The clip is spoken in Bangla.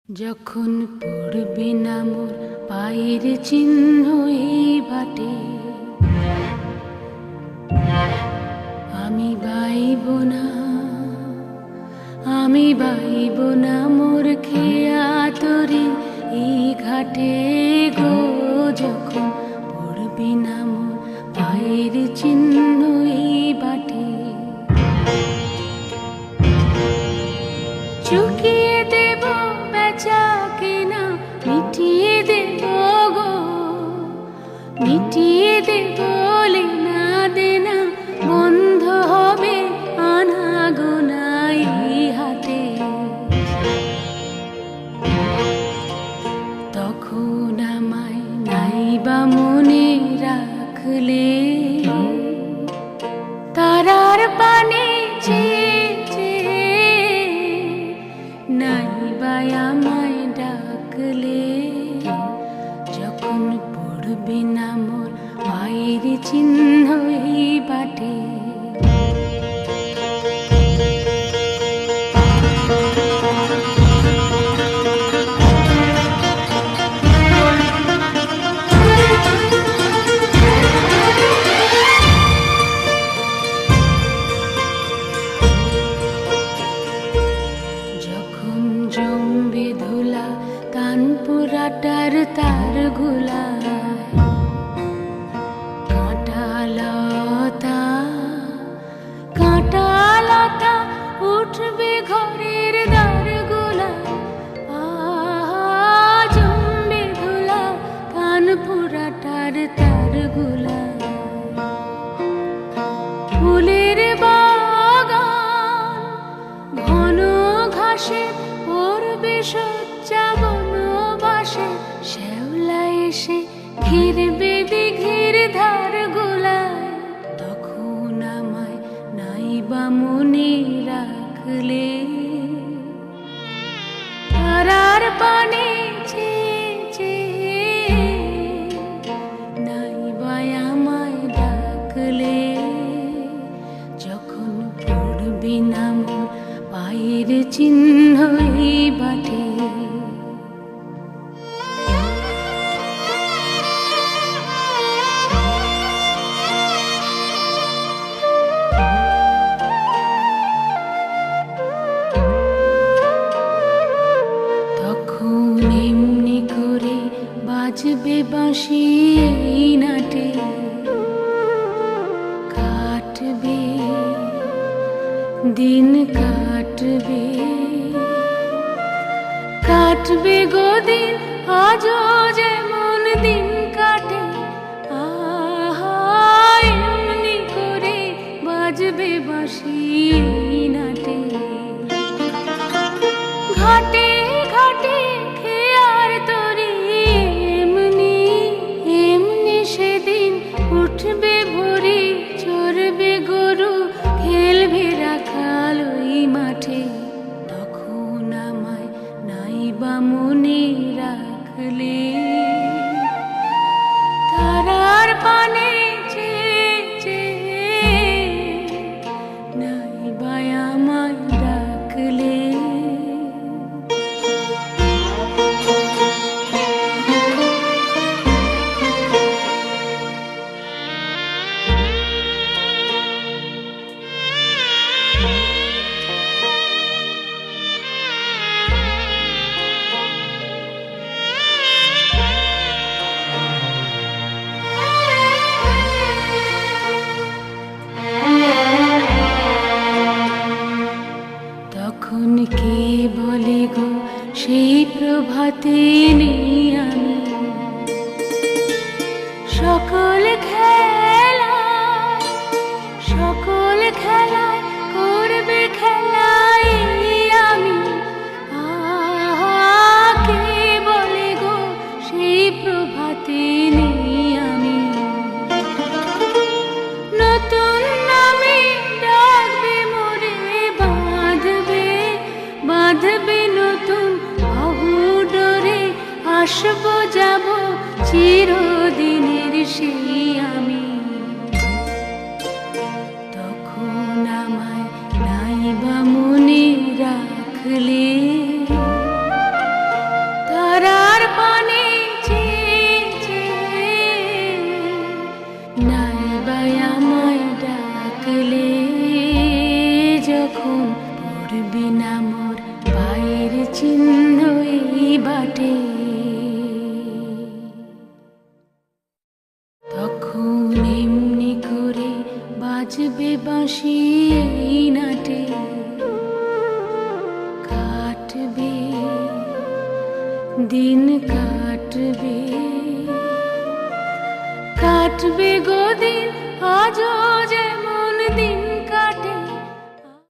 যখন পড়বে না মোর পায়ের চিহ্ন এই বাটে, আমি বাইব না, আমি বাইব না মোর খেয়া তরি এই ঘাটে গো। যখন পড়বে না মোর পায়ের চিহ্ন এই বাটে, চুকিয়ে দেব বেচা কেনা, মিটিয়ে দেব গো, মিটিয়ে দেব লেনা দেনা, বন্ধ হবে আনা গোনা এই হাটে। তখন আমায় নাইবা মনে রাখলে, তারার পানে নাইবা আমায় ডাকলে। যখন পড়বে না মোর পায়ের চিহ্ন এই বাটে, জমবে ধুলা কানপুরাটার তার গুলা, কাঁটালতা কাঁটালতা উঠবে ঘরের দ্বার গুলা। জমবে ধুলা কানপুরাটার তার গুলা, ফুলের বাগান ঘন ঘাসে পড়বে সজ্জা বনবাসে। শ্যাওলা এসে ঘিরবে দিঘির ধার গুলায়, তখন আমায় নাইবা মনে রাখলে। তারার পানে নাইবা আমায় ডাকলে। যখন পড়বে না মোর পায়ের চিহ্ন এই বাটে, তখন এমনি করে বাজবে বাঁশি এই নাটে। কাটবে দিন কাটবে, কাটবে গো দিন আজও যেমন দিন কাটে। এমনি করে বাজবে বাঁশি এই নাটে। ঘাটে ঘাটে খেয়ার তরি এমনি এমনি সেদিন উঠবে ভোরে, চড়বে গরু খেলবে রাখাল ওই মাঠে। তখন আমায় নাইবা মনে রাখলে, তারার পানে নাইবা আমায় ডাকলে। তখন কে বলে গো সেই প্রভাতে নেই আমি, সকল খেলায় করবে খেলায় আমি। কে বলে গো সেই প্রভাতে নেই আমি, নতুন নামে ডাকবে মোরে, বাঁধবে নতুন বাহু ডোরে। আসবো যাব চিরদিনের সেই আমি, তখন আমায় নাইবা মনে রাখলে। যখন পড়বি না মোর পায়ের চিহ্ন এই বাটে, তখন এমনি করে বাজবে বাঁশি এই নাটে। কাটবে দিন, কাটবে কাটবে গো দিন, আজও যেমন দিন